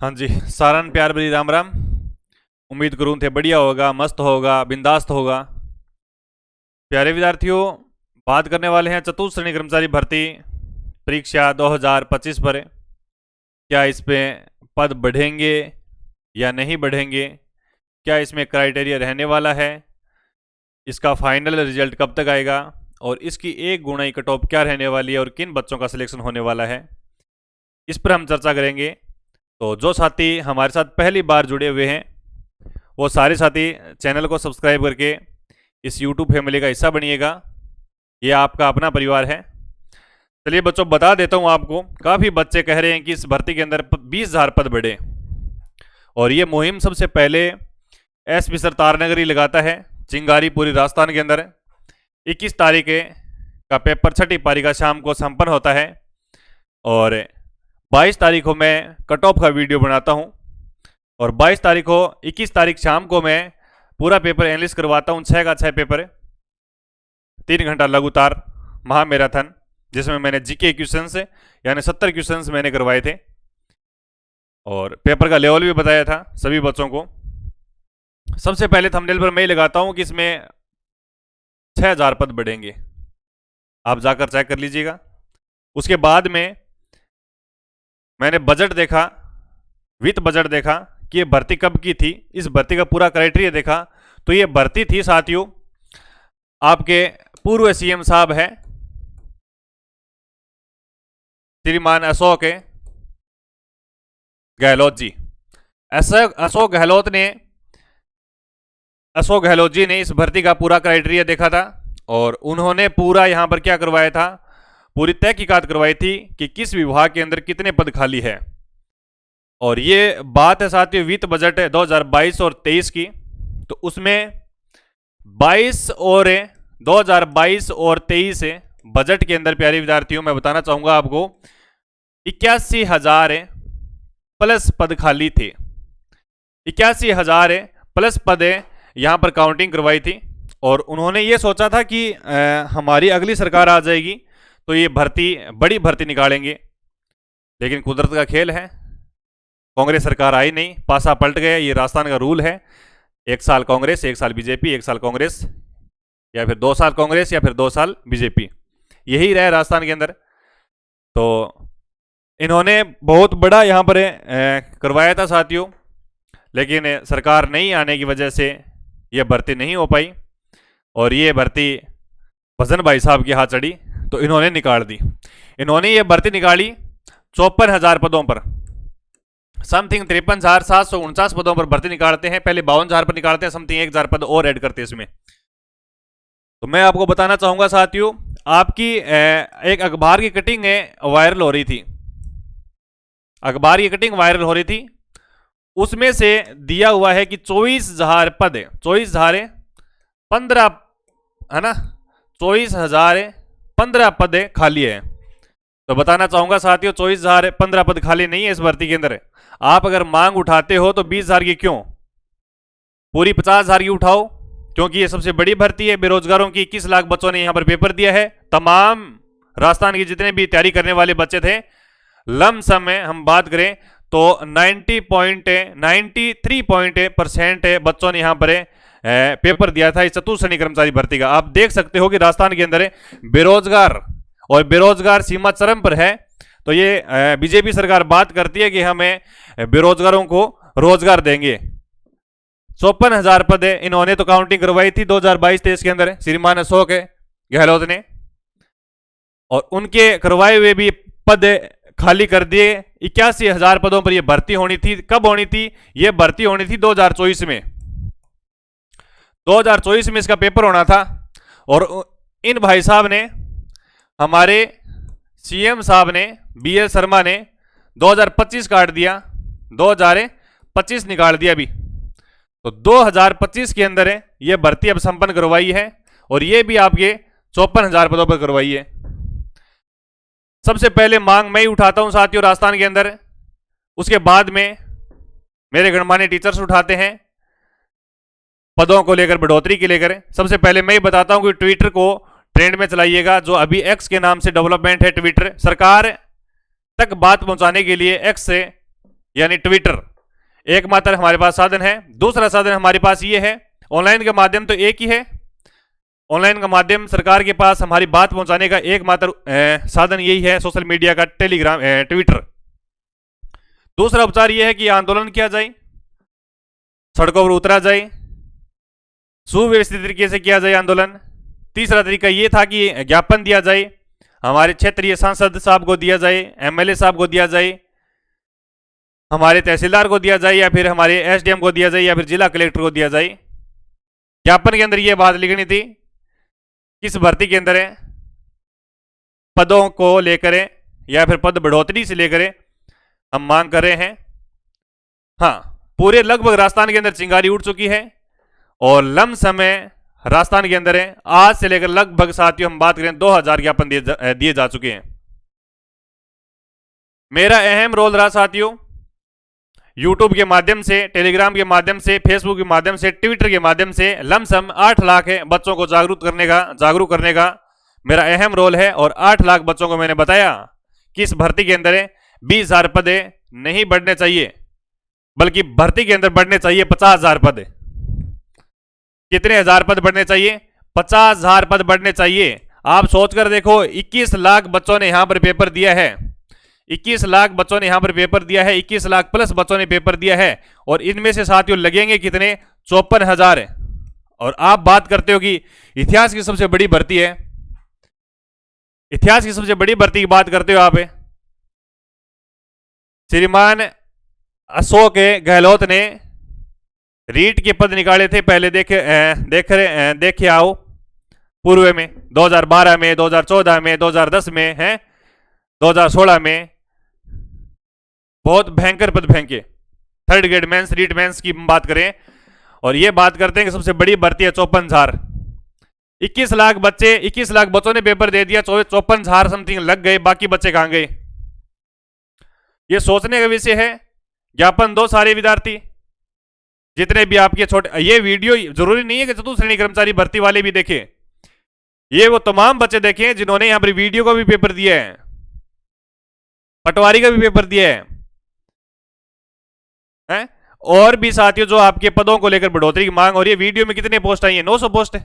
हाँ जी, सारन प्यार भरी राम राम। उम्मीद करूँ थे बढ़िया होगा, मस्त होगा, बिंदास्त होगा। प्यारे विद्यार्थियों, बात करने वाले हैं चतुर्थ श्रेणी कर्मचारी भर्ती परीक्षा 2025 पर। क्या इस पे पद बढ़ेंगे या नहीं बढ़ेंगे? क्या इसमें क्राइटेरिया रहने वाला है? इसका फाइनल रिजल्ट कब तक आएगा? और इसकी एक गुणाई कट ऑफ क्या रहने वाली है और किन बच्चों का सिलेक्शन होने वाला है, इस पर हम चर्चा करेंगे। तो जो साथी हमारे साथ पहली बार जुड़े हुए हैं वो सारे साथी चैनल को सब्सक्राइब करके इस यूट्यूब फैमिली का हिस्सा बनिएगा। ये आपका अपना परिवार है। चलिए बच्चों, बता देता हूँ आपको। काफ़ी बच्चे कह रहे हैं कि इस भर्ती के अंदर 20,000 पद बढ़े, और ये मुहिम सबसे पहले एसपी सर तारनगर ही लगाता है, चिंगारी पूरी राजस्थान के अंदर। 21 तारीख का पेपर 6ठी पारी का शाम को संपन्न होता है, और 22 तारीख को मैं कट ऑफ का वीडियो बनाता हूँ, और 22 तारीख को 21 तारीख शाम को मैं पूरा पेपर एनालिस करवाता हूँ। 6 का 6 पेपर, 3 घंटा लगातार महा मैराथन, जिसमें मैंने जीके क्वेश्चंस यानी 70 क्वेश्चंस मैंने करवाए थे, और पेपर का लेवल भी बताया था सभी बच्चों को। सबसे पहले थंबनेल पर मैं ही लगाता हूँ कि इसमें 6,000 पद बढ़ेंगे, आप जाकर चेक कर लीजिएगा। उसके बाद में मैंने बजट देखा, वित्त बजट देखा कि ये भर्ती कब की थी। इस भर्ती का पूरा क्राइटेरिया देखा तो ये भर्ती थी साथियों, आपके पूर्व सीएम साहब है श्रीमान अशोक गहलोत जी। अशोक गहलोत जी ने इस भर्ती का पूरा क्राइटेरिया देखा था, और उन्होंने पूरा यहां पर क्या करवाया था, पूरी तहकीकात करवाई थी कि किस विभाग के अंदर कितने पद खाली है। और ये बात है साथियों वित्त बजट 2022 और 23 की। तो उसमें 2022 और 23 बजट के अंदर प्यारे विद्यार्थियों मैं बताना चाहूंगा आपको 81,000 प्लस पद खाली थे। 81,000 प्लस पद यहां पर काउंटिंग करवाई थी, और उन्होंने ये सोचा था कि हमारी अगली सरकार आ जाएगी तो ये भर्ती बड़ी भर्ती निकालेंगे। लेकिन कुदरत का खेल है, कांग्रेस सरकार आई नहीं, पासा पलट गया। ये राजस्थान का रूल है, 1 साल कांग्रेस, 1 साल बीजेपी, 1 साल कांग्रेस, या फिर 2 साल कांग्रेस, या फिर 2 साल बीजेपी, यही रहा राजस्थान के अंदर। तो इन्होंने बहुत बड़ा यहाँ पर करवाया था साथियों, लेकिन सरकार नहीं आने की वजह से ये भर्ती नहीं हो पाई, और ये भर्ती भजन भाई साहब के हाथ चढ़ी तो इन्होंने निकाल दी। इन्होंने ये भर्ती निकाली 54,000 पदों पर, समथिंग 53,749 पदों पर भर्ती निकालते हैं। पहले 52,000 पर निकालते हैं, समथिंग 1,000 पद और ऐड करते हैं इसमें। तो मैं आपको बताना चाहूंगा साथियों, आपकी एक अखबार की कटिंग वायरल हो रही थी, अखबार की कटिंग वायरल हो रही थी। उसमें से दिया हुआ है कि 24,000 पद, 24,015 है ना, 24,015 पद खाली है। तो बताना चाहूंगा साथियों 24,015 पद खाली नहीं है इस भर्ती के अंदर। आप अगर मांग उठाते हो तो 20,000 की क्यों, पूरी 50,000 की उठाओ, क्योंकि ये सबसे बड़ी भर्ती है बेरोजगारों की। 21 लाख बच्चों ने यहां पर पेपर दिया है। तमाम राजस्थान के जितने भी तैयारी करने वाले बच्चे थे, लमसम में हम बात करें तो 93% बच्चों ने यहां पर पेपर दिया था इस चतुर्थ श्रेणी कर्मचारी भर्ती का। आप देख सकते हो कि राजस्थान के अंदर बेरोजगार सीमा चरम पर है। तो ये बीजेपी सरकार बात करती है कि हमें बेरोजगारों को रोजगार देंगे। 54,000 पद इन्होंने तो काउंटिंग करवाई थी 2022-23 के अंदर श्रीमान अशोक गहलोत ने, और उनके करवाए हुए भी पद खाली कर दिए। 81,000 पदों पर यह भर्ती होनी थी। कब होनी थी? यह भर्ती होनी थी 2024 में। 2024 में इसका पेपर होना था, और इन भाई साहब ने, हमारे सीएम साहब ने, बीएल शर्मा ने 2025 काट दिया, 2025 निकाल दिया अभी। तो 2025 के अंदर यह भर्ती अब संपन्न करवाई है, और यह भी आपके 54,000 पदों पर करवाई है। सबसे पहले मांग मैं ही उठाता हूं साथियों राजस्थान के अंदर, उसके बाद में मेरे गणमान्य टीचर्स उठाते हैं पदों को लेकर, बढ़ोतरी के लेकर। सबसे पहले मैं ही बताता हूं कि ट्विटर को ट्रेंड में चलाइएगा, जो अभी एक्स के नाम से डेवलपमेंट है। ट्विटर सरकार तक बात पहुंचाने के लिए एक्स से यानी ट्विटर एकमात्र हमारे पास साधन है। दूसरा साधन हमारे पास ये है, ऑनलाइन का माध्यम तो एक ही है, ऑनलाइन का माध्यम सरकार के पास हमारी बात पहुंचाने का एकमात्र साधन यही है, सोशल मीडिया का, टेलीग्राम, ट्विटर। दूसरा उपचार यह है कि आंदोलन किया जाए, सड़कों पर उतरा जाए, सुव्यवस्थित तरीके से किया जाए आंदोलन। तीसरा तरीका यह था कि ज्ञापन दिया जाए, हमारे क्षेत्रीय सांसद साहब को दिया जाए, एमएलए साहब को दिया जाए, हमारे तहसीलदार को दिया जाए, या फिर हमारे एसडीएम को दिया जाए, या फिर जिला कलेक्टर को दिया जाए। ज्ञापन के अंदर यह बात लिखनी थी, किस भर्ती के अंदर है, पदों को लेकर या फिर पद बढ़ोतरी से लेकर हम मांग कर रहे हैं। हाँ, पूरे लगभग राजस्थान के अंदर चिंगारी उड़ चुकी है और लम समय राजस्थान के अंदर है। आज से लेकर लगभग साथियों हम बात करें 2000 ज्ञापन दिए जा चुके हैं। मेरा अहम रोल रहा साथियों, यूट्यूब के माध्यम से, टेलीग्राम के माध्यम से, फेसबुक के माध्यम से, ट्विटर के माध्यम से लमसम 8 लाख बच्चों को जागरूक करने का मेरा अहम रोल है। और 8 लाख बच्चों को मैंने बताया कि इस भर्ती के अंदर 20,000 पद नहीं बढ़ने चाहिए, बल्कि भर्ती के अंदर बढ़ने चाहिए 50,000 पद। कितने हजार पद बढ़ने चाहिए? 50,000 पद बढ़ने चाहिए। आप सोचकर देखो, 21 लाख बच्चों ने यहां पर पेपर दिया है, 21 लाख बच्चों ने यहां पर पेपर दिया है, 21 लाख प्लस बच्चों ने पेपर दिया है, और इनमें से साथियों लगेंगे कितने? 54,000। और आप बात करते हो कि इतिहास की सबसे बड़ी भर्ती है, इतिहास की सबसे बड़ी भर्ती की बात करते हो आप। श्रीमान अशोक गहलोत ने रीट के पद निकाले थे, पहले देखे आओ, पूर्व में 2012 में, 2014 में, 2010 में है, 2016 में बहुत भयंकर पद फेंके। 3rd grade mains, REET mains की बात करें, और ये बात करते हैं कि सबसे बड़ी भर्ती है 54,000। 21 लाख बच्चों ने पेपर दे दिया, 54,000 समथिंग लग गए, बाकी बच्चे कहां गए? ये सोचने का विषय है। ज्ञापन दो सारे विद्यार्थी, जितने भी आपके छोटे, ये वीडियो जरूरी नहीं है कि चतुर्थ श्रेणी कर्मचारी भर्ती वाले भी देखें, ये वो तमाम बच्चे देखें जिन्होंने यहां पर वीडियो का भी पेपर दिया है, पटवारी का भी पेपर दिया है? और भी साथियों जो आपके पदों को लेकर बढ़ोतरी की मांग हो रही है। वीडियो में कितने पोस्ट आई है? 900 पोस्ट है,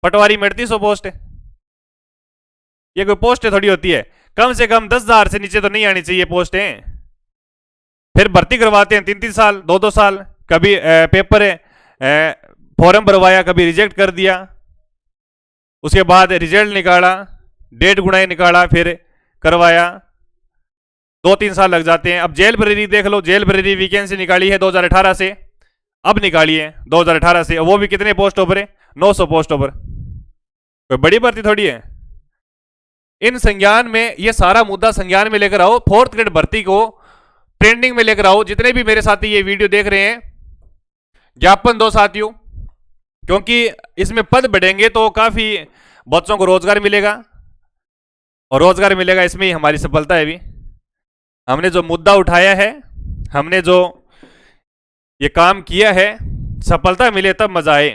पटवारी में 3800 पोस्ट है। ये कोई पोस्ट थोड़ी होती है, कम से कम 10,000 से नीचे तो नहीं आनी चाहिए पोस्टें। फिर भर्ती करवाते हैं 3-3 साल, 2-2 साल, कभी पेपर फॉर्म भरवाया, कभी रिजेक्ट कर दिया, उसके बाद रिजल्ट निकाला, डेट गुणाई निकाला, फिर करवाया, 2-3 साल लग जाते हैं। अब जेल ब्रेरी देख लो, जेल ब्रेरी वैकेंसी निकाली है 2018 से, अब निकाली है 2018 से, वो भी कितने पोस्ट ओवर है? 900 पोस्ट ओवर। कोई बड़ी भर्ती थोड़ी है। इन संज्ञान में, ये सारा मुद्दा संज्ञान में लेकर आओ, 4th ग्रेड भर्ती को ट्रेंडिंग में लेकर आओ। जितने भी मेरे साथी ये वीडियो देख रहे हैं, ज्ञापन दो साथियों, क्योंकि इसमें पद बढ़ेंगे तो काफी बच्चों को रोजगार मिलेगा, और रोजगार मिलेगा, इसमें ही हमारी सफलता है। भी हमने जो मुद्दा उठाया है, हमने जो ये काम किया है, सफलता मिले तब मजा आए।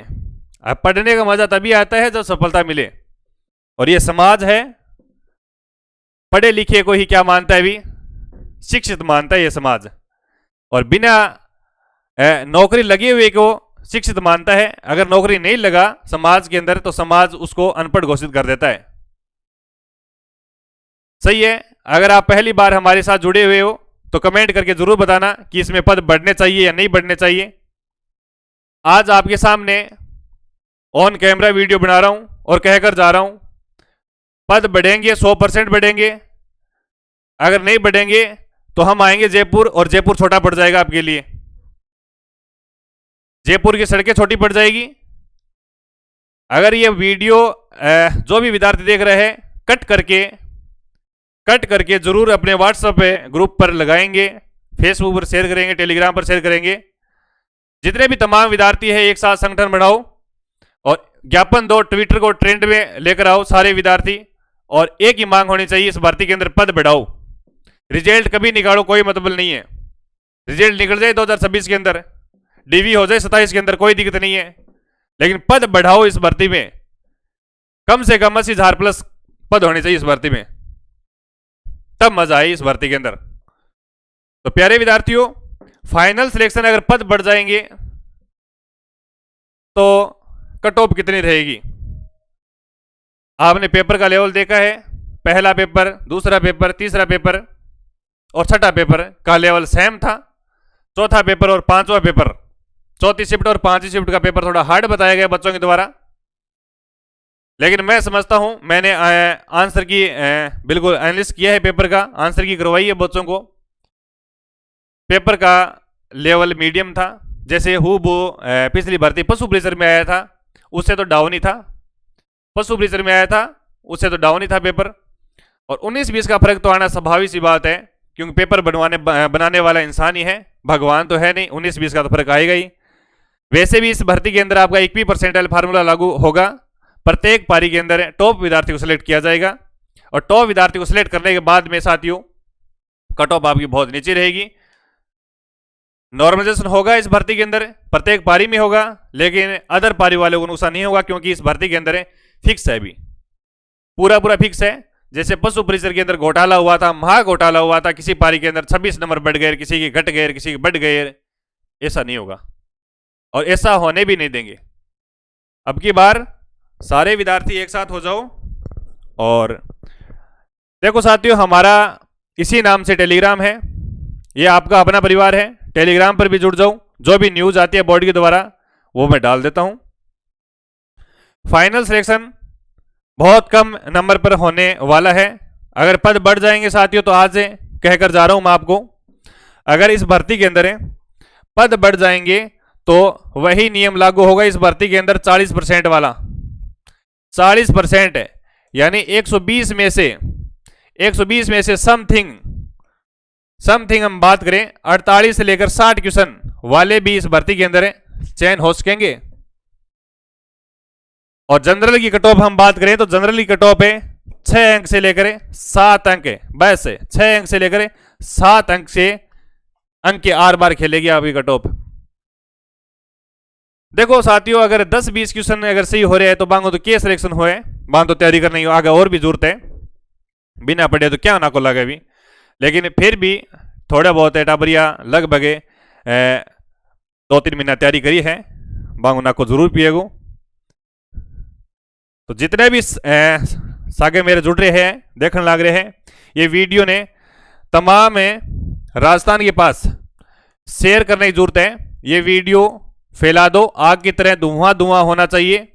अब पढ़ने का मजा तभी आता है जब सफलता मिले। और ये समाज है, पढ़े लिखे को ही क्या मानता है? भी शिक्षित मानता है ये समाज, और बिना नौकरी लगे हुए को शिक्षित मानता है। अगर नौकरी नहीं लगा समाज के अंदर तो समाज उसको अनपढ़ घोषित कर देता है। सही है। अगर आप पहली बार हमारे साथ जुड़े हुए हो तो कमेंट करके जरूर बताना कि इसमें पद बढ़ने चाहिए या नहीं बढ़ने चाहिए। आज आपके सामने ऑन कैमरा वीडियो बना रहा हूं और कहकर जा रहा हूं, पद बढ़ेंगे, 100% बढ़ेंगे। अगर नहीं बढ़ेंगे तो हम आएंगे जयपुर, और जयपुर छोटा पड़ जाएगा आपके लिए। जयपुर की सड़कें छोटी पड़ जाएगी। अगर ये वीडियो जो भी विद्यार्थी देख रहे हैं कट करके जरूर अपने व्हाट्सएप ग्रुप पर लगाएंगे, फेसबुक पर शेयर करेंगे, टेलीग्राम पर शेयर करेंगे। जितने भी तमाम विद्यार्थी है एक साथ संगठन बनाओ और ज्ञापन दो, ट्विटर को ट्रेंड में लेकर आओ सारे विद्यार्थी। और एक ही मांग होनी चाहिए इस भर्ती के अंदर, पद बढ़ाओ। रिजल्ट कभी निकालो, कोई मतलब नहीं है। रिजल्ट निकल जाए 2026 के अंदर, डीवी हो जाए 27 के अंदर, कोई दिक्कत नहीं है, लेकिन पद बढ़ाओ इस भर्ती में। कम से कम 80,000 प्लस पद होने चाहिए इस भर्ती में, तब मजा आए इस भर्ती के अंदर। तो प्यारे विद्यार्थियों, फाइनल सिलेक्शन अगर पद बढ़ जाएंगे तो कट ऑफ कितनी रहेगी? आपने पेपर का लेवल देखा है, पहला पेपर, दूसरा पेपर, तीसरा पेपर और छठा पेपर का लेवल सेम था। चौथा पेपर और पांचवा पेपर, चौथी शिफ्ट और पांचवी शिफ्ट का पेपर थोड़ा हार्ड बताया गया बच्चों के द्वारा, लेकिन मैं समझता हूं मैंने आंसर की बिल्कुल एनालिसिस किया है, पेपर का आंसर की करवाई है बच्चों को। पेपर का लेवल मीडियम था, जैसे वो पिछली भर्ती पशु परिसर में आया था उससे तो डाउन ही था, पशु परिसर में आया था उससे तो डाउन ही था पेपर। और 19-20 का फर्क तो आना स्वाभाविक सी बात है, क्योंकि पेपर बनाने वाला इंसान ही है, भगवान तो है नहीं। 19-20 का तो फर्क आएगा ही। वैसे भी इस भर्ती के अंदर आपका 1% फार्मूला लागू होगा। प्रत्येक पारी के अंदर टॉप विद्यार्थी को सिलेक्ट किया जाएगा और टॉप विद्यार्थी को सिलेक्ट करने के बाद में साथियों कट ऑफ आपकी बहुत नीचे रहेगी। नॉर्मलाइजेशन होगा इस भर्ती के अंदर, प्रत्येक पारी में होगा, लेकिन अदर पारी वालों को नुकसान नहीं होगा, क्योंकि इस भर्ती के अंदर फिक्स है, भी पूरा फिक्स है। जैसे पशु परिसर के अंदर घोटाला हुआ था, महा घोटाला हुआ था, किसी पारी के अंदर 26 नंबर बढ़ गए, किसी के घट गए, किसी के बढ़ गए, ऐसा नहीं होगा और ऐसा होने भी नहीं देंगे। अब की बार सारे विद्यार्थी एक साथ हो जाओ। और देखो साथियों, हमारा इसी नाम से टेलीग्राम है, ये आपका अपना परिवार है, टेलीग्राम पर भी जुड़ जाओ। जो भी न्यूज आती है बोर्ड के द्वारा वो मैं डाल देता हूं। फाइनल सिलेक्शन बहुत कम नंबर पर होने वाला है। अगर पद बढ़ जाएंगे साथियों, तो आज से कहकर जा रहा हूं मैं आपको, अगर इस भर्ती के अंदर पद बढ़ जाएंगे तो वही नियम लागू होगा इस भर्ती के अंदर 40% वाला। 40% है, यानी 120 में से समथिंग हम बात करें 48 से लेकर 60 क्वेश्चन वाले भी इस भर्ती के अंदर चयन हो सकेंगे। और जनरल की कट ऑफ हम बात करें तो जनरल की कट ऑफ है 6 अंक से लेकर 7 अंक है, बस 6 अंक से लेकर 7 अंक से अंक के आर बार खेलेगी आपकी कट ऑफ। देखो साथियों, अगर 10-20 क्वेश्चन अगर सही हो रहे हैं तो बांगो तो के सिलेक्शन हो, बांगो तो तैयारी करनी आगे और भी जरूरत है, बिना पढ़े तो क्या ना को लगे भी, लेकिन फिर भी थोड़ा बहुत है टाबरिया लगभग 2-3 महीना तैयारी करी है, बांगो ना को जरूर पिएगो। तो जितने भी सागे मेरे जुड़ रहे हैं, देखने लग रहे हैं, ये वीडियो ने तमाम राजस्थान के पास शेयर करने की जरूरत है। ये वीडियो फैला दो, आग की तरह धुआं होना चाहिए।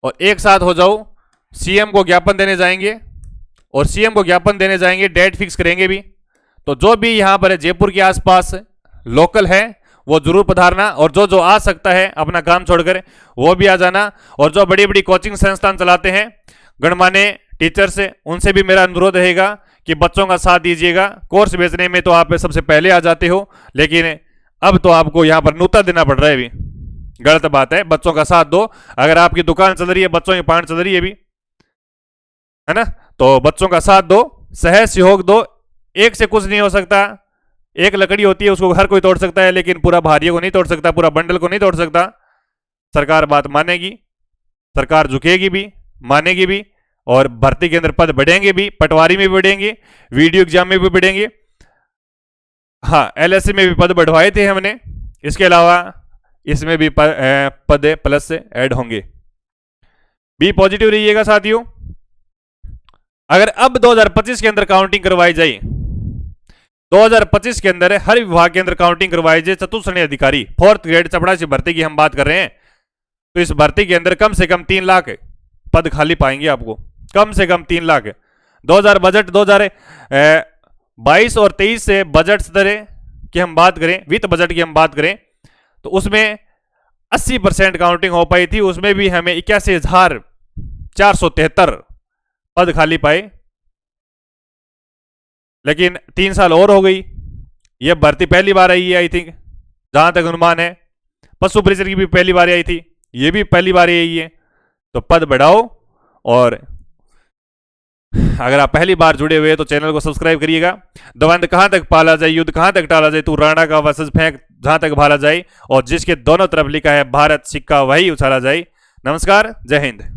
और एक साथ हो जाओ, सीएम को ज्ञापन देने जाएंगे और सीएम को ज्ञापन देने जाएंगे, डेट फिक्स करेंगे भी। तो जो भी यहां पर जयपुर के आसपास लोकल है वो जरूर पधारना, और जो आ सकता है अपना काम छोड़कर वो भी आ जाना। और जो बड़ी बड़ी कोचिंग संस्थान चलाते हैं, गणमान्य टीचर्स, उनसे भी मेरा अनुरोध रहेगा कि बच्चों का साथ दीजिएगा। कोर्स बेचने में तो आप सबसे पहले आ जाते हो, लेकिन अब तो आपको यहां पर नूता देना पड़ रहा है, भी गलत बात है। बच्चों का साथ दो। अगर आपकी दुकान चल रही है, बच्चों की पान चल रही है भी, है ना, तो बच्चों का साथ दो, सहज सहयोग दो। एक से कुछ नहीं हो सकता, एक लकड़ी होती है उसको हर कोई तोड़ सकता है, लेकिन पूरा भारी को नहीं तोड़ सकता, पूरा बंडल को नहीं तोड़ सकता। सरकार बात मानेगी, सरकार झुकेगी भी, मानेगी भी, और भर्ती के अंदर पद बढ़ेंगे भी, पटवारी में भी बढ़ेंगे, वीडियो एग्जाम में भी बढ़ेंगे। हाँ, एलएससी में भी पद बढ़वाए थे हमने, इसके अलावा इसमें भी पद प्लस से ऐड होंगे। बी पॉजिटिव रहिएगा साथियों। अगर अब 2025 के अंदर काउंटिंग करवाई जाए, 2025 के अंदर हर विभाग के अंदर काउंटिंग करवाई जाए, चतुश्रेणी अधिकारी 4th ग्रेड चपड़ासी भर्ती की हम बात कर रहे हैं, तो इस भर्ती के अंदर कम से कम 3 लाख पद खाली पाएंगे आपको, कम से कम 3 लाख। 2022 और 23 से बजट सत्र की हम बात करें, वित्त बजट की हम बात करें, तो उसमें 80% काउंटिंग हो पाई थी, उसमें भी हमें 81,473 पद खाली पाए। लेकिन 3 साल और हो गई, यह भर्ती पहली बार आई है, आई थिंक जहां तक अनुमान है। पशु परिसर की भी पहली बार आई थी, यह भी पहली बार आई है। तो पद बढ़ाओ, और अगर आप पहली बार जुड़े हुए तो चैनल को सब्सक्राइब करिएगा। द्वंद कहां तक पाला जाए, युद्ध कहां तक टाला जाए, तू राणा का वर्सेस फेंक जहां तक भाला जाए, और जिसके दोनों तरफ लिखा है भारत सिक्का वही उछाला जाए। नमस्कार, जय हिंद।